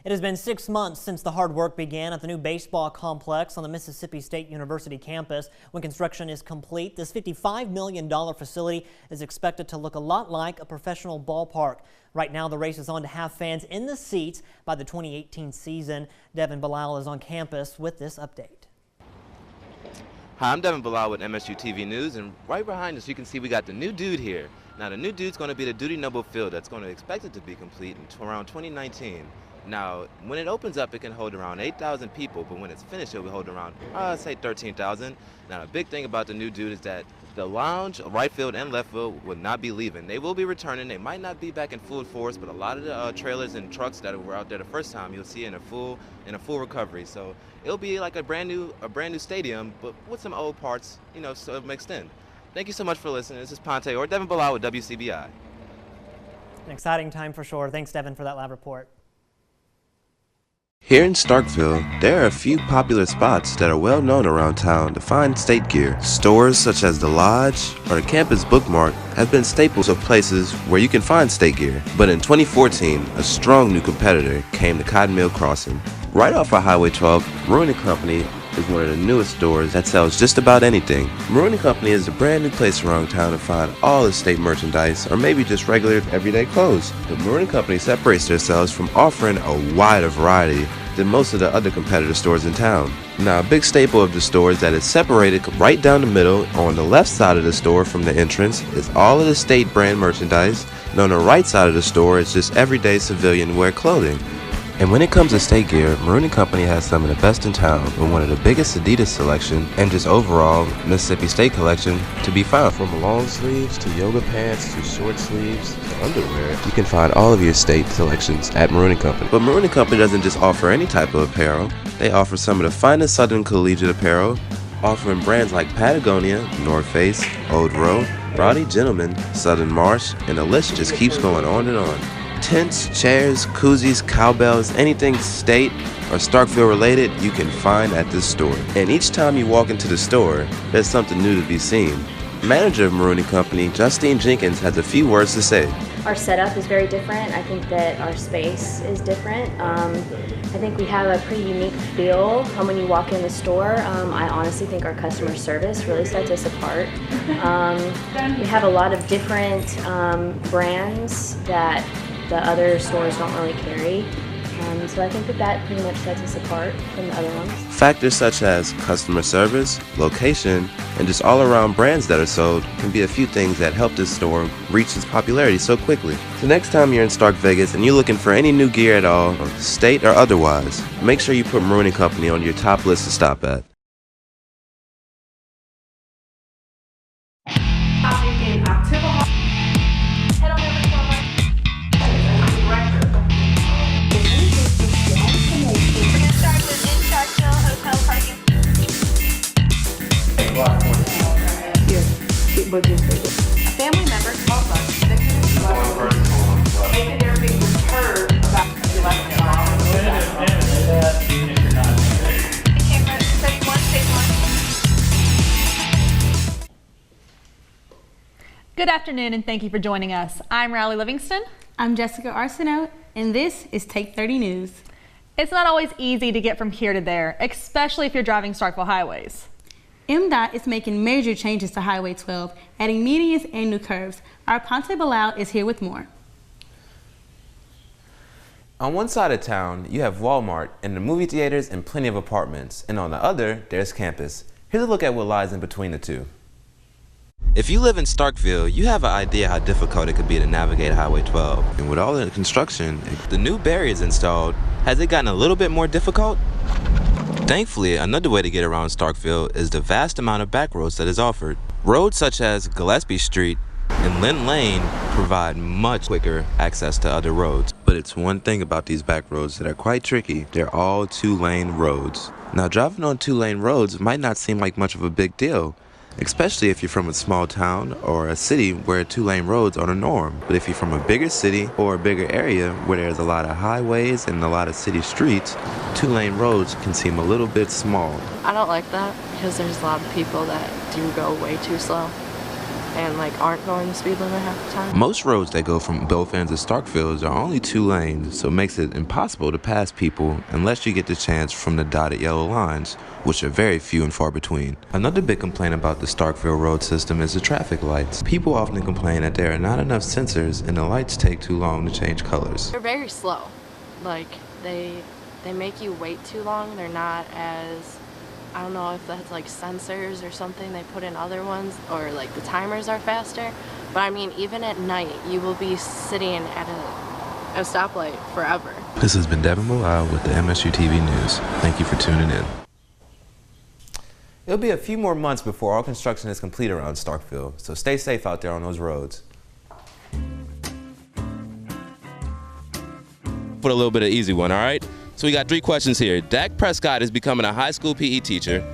It has been 6 months since the hard work began at the new baseball complex on the Mississippi State University campus. When construction is complete, this $55 million facility is expected to look a lot like a professional ballpark. Right now, the race is on to have fans in the seats by the 2018 season. Devin BELISLE is on campus with this update. Hi, I'm Devin BELISLE with MSU TV News, and right behind us you can see we got the new dude here. Now the new dude's going to be the Duty Noble Field that's going to expect it to be complete in around 2019. Now, when it opens up, it can hold around 8,000 people, but when it's finished, it will hold around, say 13,000. Now, the big thing about the new dude is that the lounge, right field, and left field will not be leaving. They will be returning. They might not be back in full force, but a lot of the trailers and trucks that were out there the first time, you'll see in a full recovery. So it'll be like a brand new stadium, but with some old parts, sort of mixed in. Thank you so much for listening. This is Ponte or Devin BELISLE with WCBI. An exciting time for sure. Thanks, Devin, for that live report. Here in Starkville, there are a few popular spots that are well known around town to find state gear. Stores such as the Lodge or the Campus Bookmark have been staples of places where you can find state gear. But in 2014, a strong new competitor came to Cotton Mill Crossing. Right off of Highway 12, Maroon & Company is one of the newest stores that sells just about anything. Maroon & Company is a brand new place around town to find all the state merchandise or maybe just regular everyday clothes. But Maroon & Company separates themselves from offering a wider variety than most of the other competitor stores in town. Now, a big staple of the store is that it's separated right down the middle. On the left side of the store from the entrance is all of the state brand merchandise, and on the right side of the store is just everyday civilian wear clothing. And when it comes to state gear, Maroon & Company has some of the best in town, with one of the biggest Adidas selection and just overall Mississippi State collection to be found. From long sleeves to yoga pants to short sleeves to underwear, you can find all of your state selections at Maroon & Company. But Maroon & Company doesn't just offer any type of apparel. They offer some of the finest Southern collegiate apparel, offering brands like Patagonia, North Face, Old Row, Rowdy Gentleman, Southern Marsh, and the list just keeps going on and on. Tents, chairs, koozies, cowbells, anything state or Starkville related you can find at this store. And each time you walk into the store, there's something new to be seen. Manager of Maroon & Company, Justine Jenkins, has a few words to say. Our setup is very different. I think that our space is different. I think we have a pretty unique feel when you walk in the store. I honestly think our customer service really sets us apart. We have a lot of different brands that the other stores don't really carry. So I think that pretty much sets us apart from the other ones. Factors such as customer service, location, and just all-around brands that are sold can be a few things that help this store reach its popularity so quickly. So next time you're in Stark Vegas and you're looking for any new gear at all, state or otherwise, make sure you put Maroon & Company on your top list to stop at. A family member called us. They could never be heard about the Good afternoon and thank you for joining us. I'm Riley Livingston. I'm Jessica Arsenault, and this is Take 30 News. It's not always easy to get from here to there, especially if you're driving Starkville highways. MDOT is making major changes to Highway 12, adding medians and new curves. Our Ponte BELISLE is here with more. On one side of town, you have Walmart and the movie theaters and plenty of apartments. And on the other, there's campus. Here's a look at what lies in between the two. If you live in Starkville, you have an idea how difficult it could be to navigate Highway 12. And with all the construction, the new barriers installed, has it gotten a little bit more difficult? Thankfully, another way to get around Starkville is the vast amount of back roads that is offered. Roads such as Gillespie Street and Lynn Lane provide much quicker access to other roads. But it's one thing about these back roads that are quite tricky. They're all two-lane roads. Now, driving on two-lane roads might not seem like much of a big deal, especially if you're from a small town or a city where two-lane roads are the norm. But if you're from a bigger city or a bigger area where there's a lot of highways and a lot of city streets, two-lane roads can seem a little bit small. I don't like that because there's a lot of people that do go way too slow. and like aren't going the speed limit half the time. Most roads that go from both ends of Starkville are only 2 lanes, so it makes it impossible to pass people unless you get the chance from the dotted yellow lines, which are very few and far between. Another big complaint about the Starkville road system is the traffic lights. People often complain that there are not enough sensors and the lights take too long to change colors. They're very slow. Like they make you wait too long. They're not as, I don't know if that's like sensors or something they put in other ones, or like the timers are faster. But I mean, even at night, you will be sitting at a stoplight forever. This has been Devin Bilal with the MSU TV News. Thank you for tuning in. It'll be a few more months before all construction is complete around Starkville, so stay safe out there on those roads. Put a little bit of easy one, all right? So we got 3 questions here. Dak Prescott is becoming a high school PE teacher.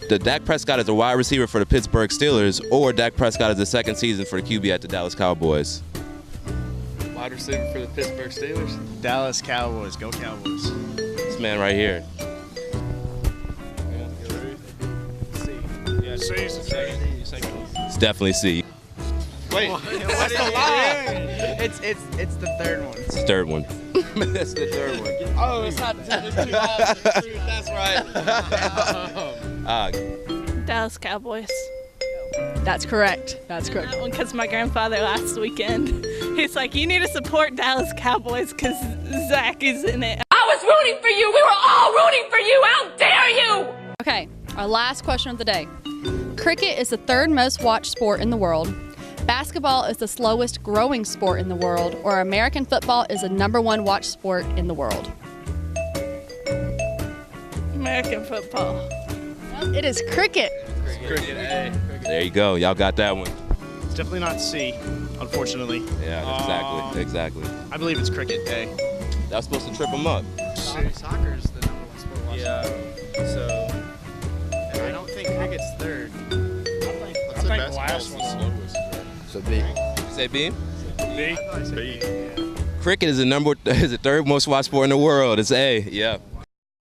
Dak Prescott is a wide receiver for the Pittsburgh Steelers, or Dak Prescott is the second season for the QB at the Dallas Cowboys. Wide receiver for the Pittsburgh Steelers. Dallas Cowboys. Go Cowboys. This man right here. It's definitely C. Wait, what's the line? It's the third one. It's the third one. That's the third one. Oh, it's not. It's 2 options. That's right. Dallas Cowboys. That's correct. That's correct. That one because my grandfather last weekend, he's like, you need to support Dallas Cowboys because Zach is in it. I was rooting for you. We were all rooting for you. How dare you? Okay, our last question of the day. Cricket is the 3rd most watched sport in the world. Basketball is the slowest growing sport in the world, or American football is the #1 watched sport in the world. American football. Well, it is cricket. Cricket A. There you go. Y'all got that one. It's definitely not C, unfortunately. Yeah, exactly. I believe it's cricket A. That was supposed to trip him up. Soccer is the #1 sport watched. Yeah. So, and I don't think cricket's 3rd. I think the last one's slowest. So B. You say B? B. Cricket is the 3rd most watched sport in the world. It's A. Yeah.